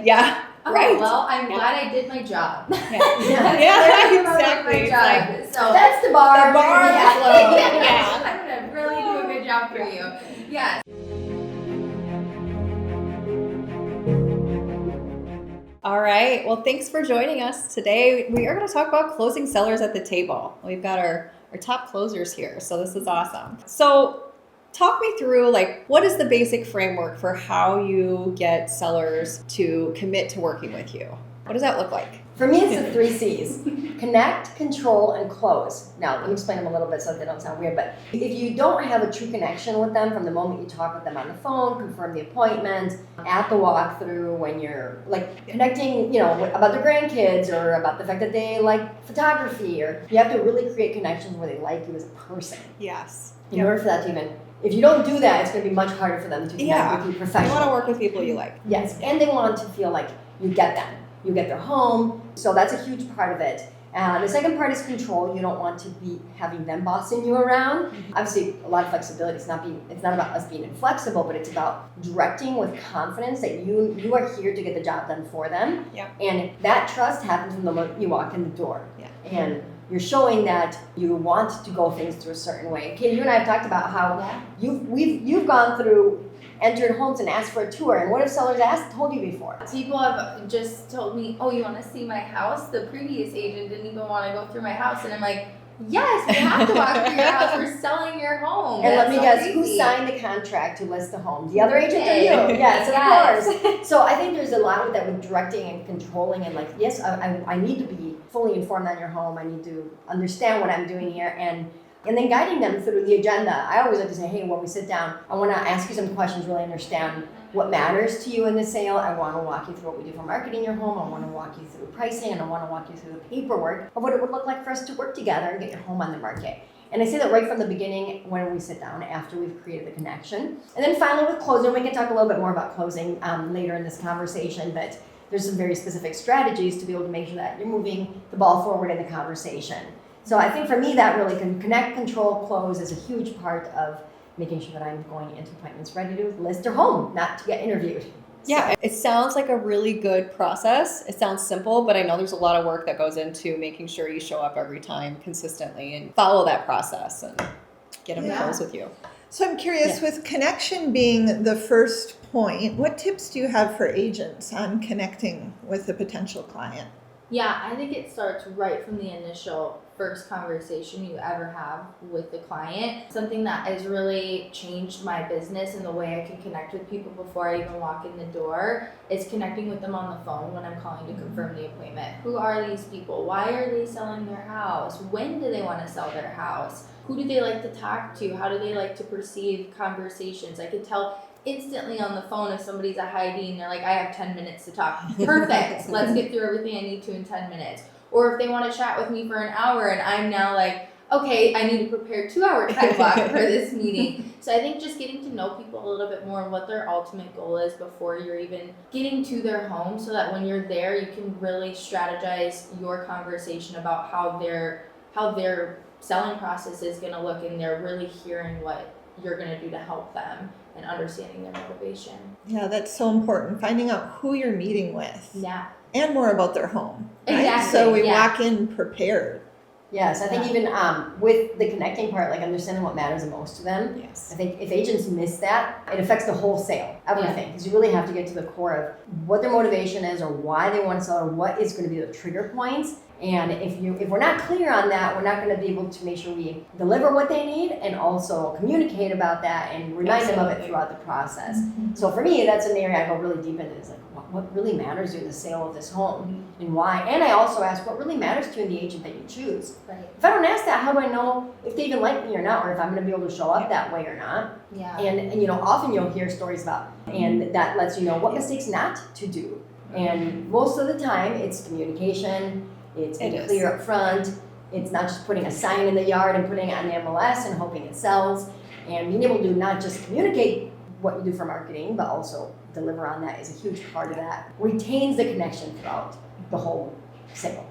Yeah. Oh, right. well, I'm glad I did my job. Yeah, exactly. So that's the bar. The bar is low. Yeah. I'm gonna really do a good job for you. Yes. All right. Well, thanks for joining us today. We are going to talk about closing sellers at the table. We've got our top closers here, so this is awesome. So talk me through, like, what is the basic framework for how you get sellers to commit to working with you? What does that look like? For me, it's the 3 C's. Connect, control, and close. Now, let me explain them a little bit so they don't sound weird, but if you don't have a true connection with them from the moment you talk with them on the phone, confirm the appointment, at the walkthrough, when you're like connecting, about their grandkids or about the fact that they like photography, or you have to really create connections where they like you as a person. Yes. In order for that to even, if you don't do that, it's going to be much harder for them to connect with you professionally. You want to work with people you like. Yes, and they want to feel like you get them. You get their home, so that's a huge part of it. The second part is control. You don't want to be having them bossing you around. Obviously, a lot of flexibility. It's not about us being inflexible, but it's about directing with confidence that you are here to get the job done for them. Yeah. And that trust happens from the moment you walk in the door. Yeah. And you're showing that you want to go things through a certain way. Okay, you and I have talked about how you've gone through, entered homes and asked for a tour, and what have sellers told you before? People have just told me, oh, you want to see my house? The previous agent didn't even want to go through my house. And I'm like, yes, we have to walk through your house. We're selling your home. And let me guess, crazy. who signed the contract to list the home? The other agent or you? Yes, of course. So I think there's a lot with that with directing and controlling, and like, yes, I need to be fully informed on your home. I need to understand what I'm doing here, and then guiding them through the agenda. I always like to say, hey, when we sit down, I want to ask you some questions, really understand what matters to you in the sale. I want to walk you through what we do for marketing your home. I want to walk you through pricing, and I want to walk you through the paperwork of what it would look like for us to work together and get your home on the market. And I say that right from the beginning when we sit down, after we've created the connection. And then finally with closing, we can talk a little bit more about closing later in this conversation, but there's some very specific strategies to be able to make sure that you're moving the ball forward in the conversation. So I think for me, that really can connect, control, close is a huge part of making sure that I'm going into appointments ready to list their home, not to get interviewed. Yeah, it sounds like a really good process. It sounds simple, but I know there's a lot of work that goes into making sure you show up every time consistently and follow that process and get them to close with you. So I'm curious, with connection being the first point, what tips do you have for agents on connecting with a potential client? Yeah, I think it starts right from the initial first conversation you ever have with the client. Something that has really changed my business and the way I can connect with people before I even walk in the door is connecting with them on the phone when I'm calling to confirm the appointment. Who are these people? Why are they selling their house? When do they want to sell their house? Who do they like to talk to? How do they like to perceive conversations? I could tell instantly on the phone if somebody's a Heidi and they're like, I have 10 minutes to talk. Perfect. Let's get through everything I need to in 10 minutes. Or if they want to chat with me for an hour and I'm now like, okay, I need to prepare 2-hour time block for this meeting. So I think just getting to know people a little bit more and what their ultimate goal is before you're even getting to their home, so that when you're there, you can really strategize your conversation about how their selling process is going to look, and they're really hearing what you're going to do to help them and understanding their motivation. Yeah, that's so important. Finding out who you're meeting with. Yeah. And more about their home. Right? Exactly. So we walk in prepared. Yes, I think even with the connecting part, like understanding what matters the most to them. Yes. I think if agents miss that, it affects the whole sale, everything. Because you really have to get to the core of what their motivation is, or why they want to sell, or what is going to be the trigger points. And if we're not clear on that, we're not going to be able to make sure we deliver what they need and also communicate about that and remind them of it throughout the process. Mm-hmm. So for me, that's an area I go really deep into, is like what really matters to you in the sale of this home and why. And I also ask what really matters to you in the agent that you choose. Right. If I don't ask that, how do I know if they even like me or not, or if I'm going to be able to show up that way or not? Yeah. And often you'll hear stories about, and that lets you know what mistakes not to do. And most of the time, it's communication. It's being clear up front. It's not just putting a sign in the yard and putting it on the MLS and hoping it sells. And being able to not just communicate what you do for marketing, but also deliver on that is a huge part of that. Retains the connection throughout the whole sale.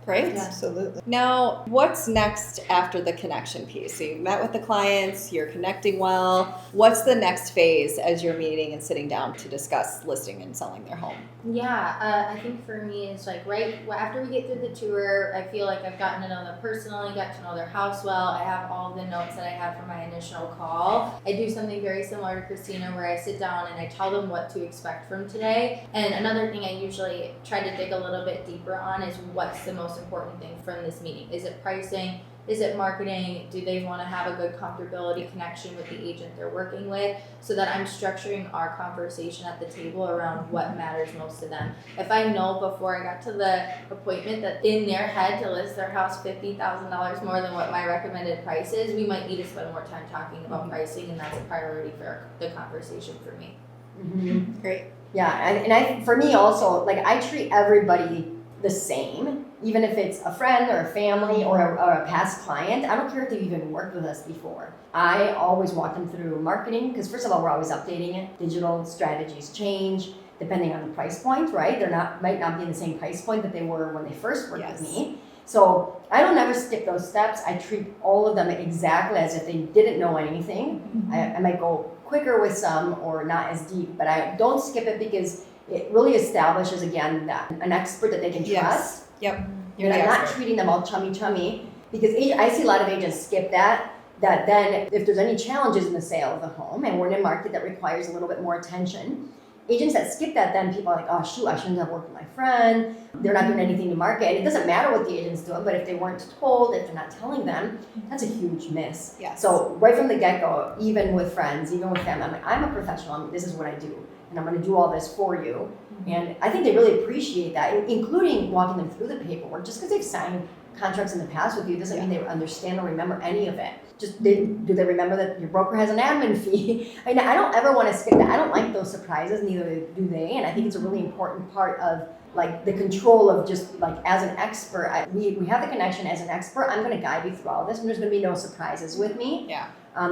Great. Yeah. Absolutely. Now, what's next after the connection piece? So you met with the clients, you're connecting well. What's the next phase as you're meeting and sitting down to discuss listing and selling their home? Yeah, I think for me it's like after we get through the tour, I feel like I've gotten to know them personally, got to know their house well. I have all the notes that I had from my initial call. I do something very similar to Cristina where I sit down and I tell them what to expect from today. And another thing I usually try to dig a little bit deeper on is what's the most important thing from this meeting. Is it pricing? Is it marketing? Do they want to have a good comfortability connection with the agent they're working with, so that I'm structuring our conversation at the table around what matters most to them. If I know before I got to the appointment that in their head to list their house $50,000 more than what my recommended price is, we might need to spend more time talking about pricing, and that's a priority for the conversation for me. Mm-hmm. Great. Yeah, and for me also, like I treat everybody the same, even if it's a friend or a family or a past client. I don't care if they've even worked with us before. I always walk them through marketing, because first of all, we're always updating it. Digital strategies change depending on the price point, right? Might not be in the same price point that they were when they first worked with me. So I don't ever skip those steps. I treat all of them exactly as if they didn't know anything. I might go quicker with some or not as deep, but I don't skip it because it really establishes, again, that an expert that they can trust. Yep. And I'm not treating them all chummy, because I see a lot of agents skip that then if there's any challenges in the sale of the home, and we're in a market that requires a little bit more attention, agents that skip that, then people are like, oh shoot, I shouldn't have worked with my friend. They're not doing anything to market. And it doesn't matter what the agent's doing, but if they weren't told, if they're not telling them, that's a huge miss. Yes. So right from the get-go, even with friends, even with family, I'm like, I'm a professional. This is what I do. And I'm going to do all this for you. And I think they really appreciate that, including walking them through the paperwork. Just because they've signed contracts in the past with you doesn't mean they understand or remember any of it. Just do they remember that your broker has an admin fee? I mean, I don't ever want to skip that. I don't like those surprises, neither do they. And I think it's a really important part of like the control of just like as an expert. We have the connection as an expert. I'm going to guide you through all this, and there's going to be no surprises with me. Yeah.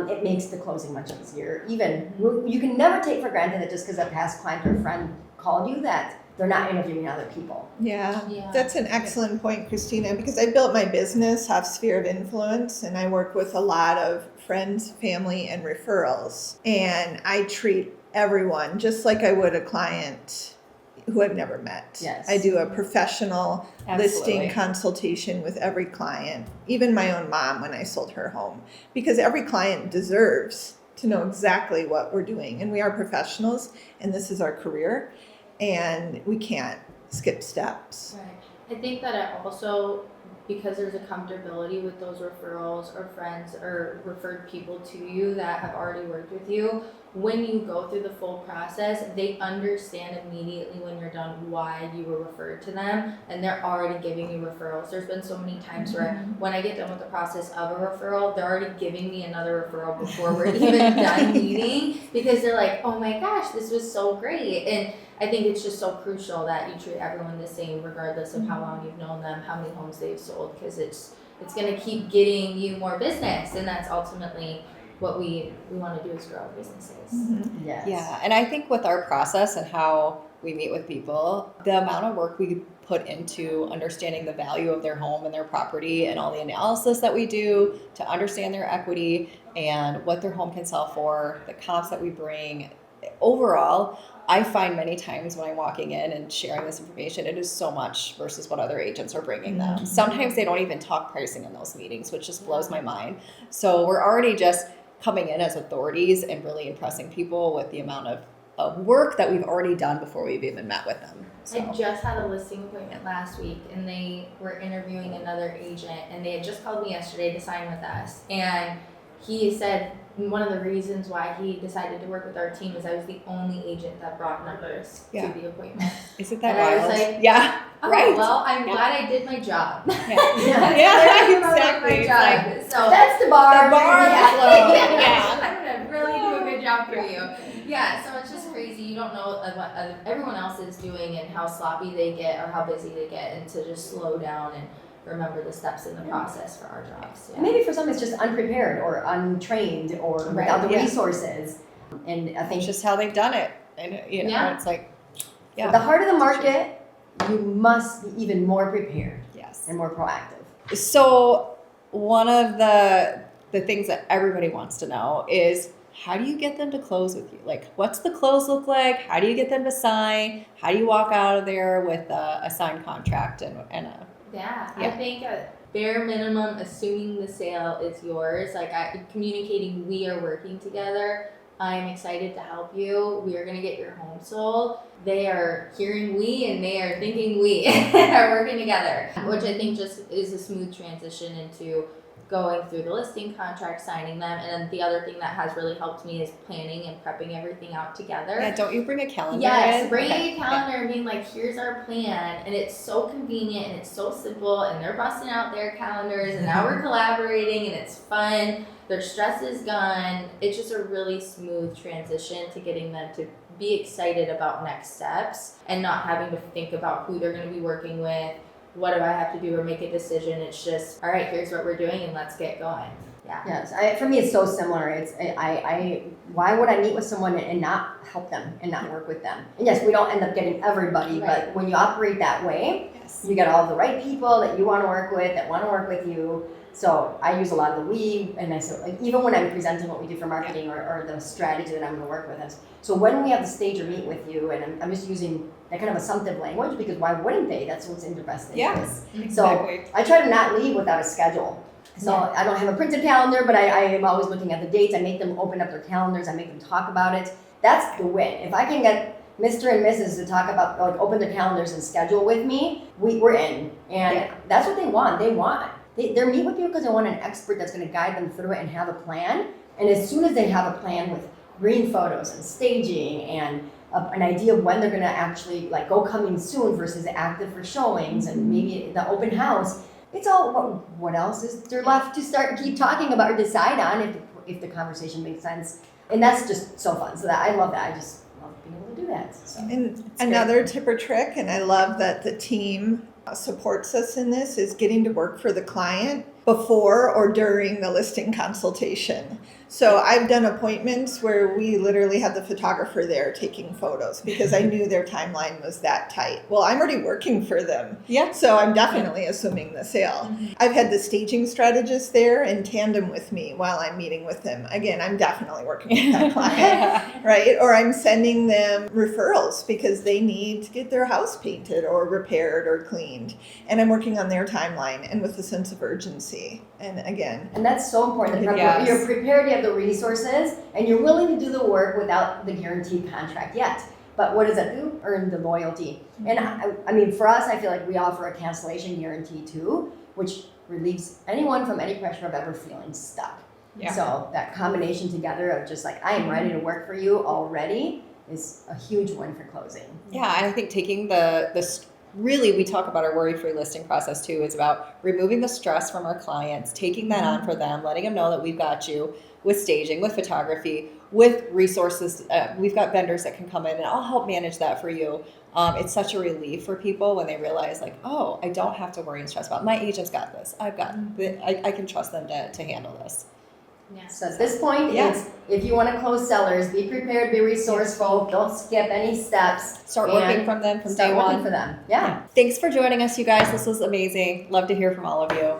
It makes the closing much easier. Even you can never take for granted that just because a past client or friend called you that they're not interviewing other people. Yeah, that's an excellent point, Cristina, because I built my business off sphere of influence, and I work with a lot of friends, family, and referrals. And I treat everyone just like I would a client who I've never met. Yes. I do a professional Absolutely. listing consultation with every client, even my own mom when I sold her home, because every client deserves to know exactly what we're doing. And we are professionals, and this is our career, and we can't skip steps. Right. I think that I also, because there's a comfortability with those referrals or friends or referred people to you that have already worked with you, when you go through the full process, they understand immediately when you're done why you were referred to them, and they're already giving you referrals. There's been so many times where when I get done with the process of a referral, they're already giving me another referral before we're even done meeting, because they're like, oh my gosh, this was so great. And I think it's just so crucial that you treat everyone the same regardless of how long you've known them, how many homes they've sold, because it's going to keep getting you more business, and that's ultimately what we want to do is grow our businesses. Mm-hmm. Yes. Yeah, and I think with our process and how we meet with people, the amount of work we put into understanding the value of their home and their property and all the analysis that we do to understand their equity and what their home can sell for, the comps that we bring, overall, I find many times when I'm walking in and sharing this information, it is so much versus what other agents are bringing them. Sometimes they don't even talk pricing in those meetings, which just blows my mind. So we're already just coming in as authorities and really impressing people with the amount of work that we've already done before we've even met with them. So. I just had a listing appointment last week, and they were interviewing another agent, and they had just called me yesterday to sign with us. And he said one of the reasons why he decided to work with our team is I was the only agent that brought numbers to the appointment. Isn't that and I wild? was like, yeah, oh, right. well, I'm glad I did my job. Yeah, exactly. My job. So That's the bar. The bar Yeah. is low. Yeah. I'm gonna really do a good job for you. Yeah, so it's just crazy. You don't know what everyone else is doing and how sloppy they get or how busy they get, and to just slow down and remember the steps in the process for our jobs. Yeah. Maybe for some it's just unprepared or untrained or without the resources. And I think It's just how they've done it. And, it's like, at the heart of the market, you must be even more prepared. Yeah. Yes. and more proactive. So one of the things that everybody wants to know is, how do you get them to close with you? Like, what's the close look like? How do you get them to sign? How do you walk out of there with a signed contract and a Yeah, Yeah. I think at bare minimum, assuming the sale is yours, like communicating we are working together. I'm excited to help you. We are going to get your home sold. They are hearing we and they are thinking we are working together, which I think just is a smooth transition into going through the listing contract, signing them. And then the other thing that has really helped me is planning and prepping everything out together. Yeah, don't you bring a calendar Yes, in? bringing Okay. a calendar and being like, here's our plan, and it's so convenient and it's so simple, and they're busting out their calendars, and now we're collaborating, and it's fun. Their stress is gone. It's just a really smooth transition to getting them to be excited about next steps and not having to think about who they're going to be working with, what do I have to do or make a decision. It's just, all right, here's what we're doing, and let's get going. Yeah. Yes, for me it's so similar. Why would I meet with someone and not help them and not work with them? And yes, we don't end up getting everybody, Right. but when you operate that way, Yes. you get all the right people that you want to work with, that want to work with you. So I use a lot of the we, and I say, like, even when I'm presenting what we do for marketing or the strategy that I'm going to work with us. So when we have the stage or meet with you, and I'm just using that kind of assumptive language, because why wouldn't they? That's what's in their best interest. Yes, So exactly. I try to not leave without a schedule. So I don't have a printed calendar, but I am always looking at the dates. I make them open up their calendars. I make them talk about it. That's the win. If I can get Mr. and Mrs. to talk about, like, open their calendars and schedule with me, we're in. And that's what they want. They meet with you because they want an expert that's going to guide them through it and have a plan. And as soon as they have a plan with green photos and staging and an idea of when they're going to actually, like, go coming soon versus active for showings and maybe the open house, it's all, what else is there left to start keep talking about or decide on if the conversation makes sense. And that's just so fun. So I love that. I just love being able to do that. So. And another tip or trick, and I love that the team supports us in this, is getting to work for the client before or during the listing consultation. So I've done appointments where we literally had the photographer there taking photos because I knew their timeline was that tight. Well, I'm already working for them. Yeah. So I'm definitely assuming the sale. I've had the staging strategist there in tandem with me while I'm meeting with them. Again, I'm definitely working with that client, right? Or I'm sending them referrals because they need to get their house painted or repaired or cleaned. And I'm working on their timeline and with a sense of urgency. And again, And that's so important. Yes. You're prepared, you have the resources, and you're willing to do the work without the guaranteed contract yet. But what does that do? Earn the loyalty. And I mean, for us, I feel like we offer a cancellation guarantee too, which relieves anyone from any pressure of ever feeling stuck. Yeah. So that combination together of just like, I am ready to work for you already is a huge win for closing. Yeah, and I think taking really, we talk about our worry-free listing process too. It's about removing the stress from our clients, taking that on for them, letting them know that we've got you with staging, with photography, with resources. We've got vendors that can come in and I'll help manage that for you. It's such a relief for people when they realize, like, oh, I don't have to worry and stress about it. My agent's got this. I can trust them to handle this. Yeah. So at this point, Yeah. it's if you want to close sellers, be prepared, be resourceful, don't skip any steps. Start and working from them from start day working one. for them. Yeah. Thanks for joining us, you guys. This was amazing. Love to hear from all of you.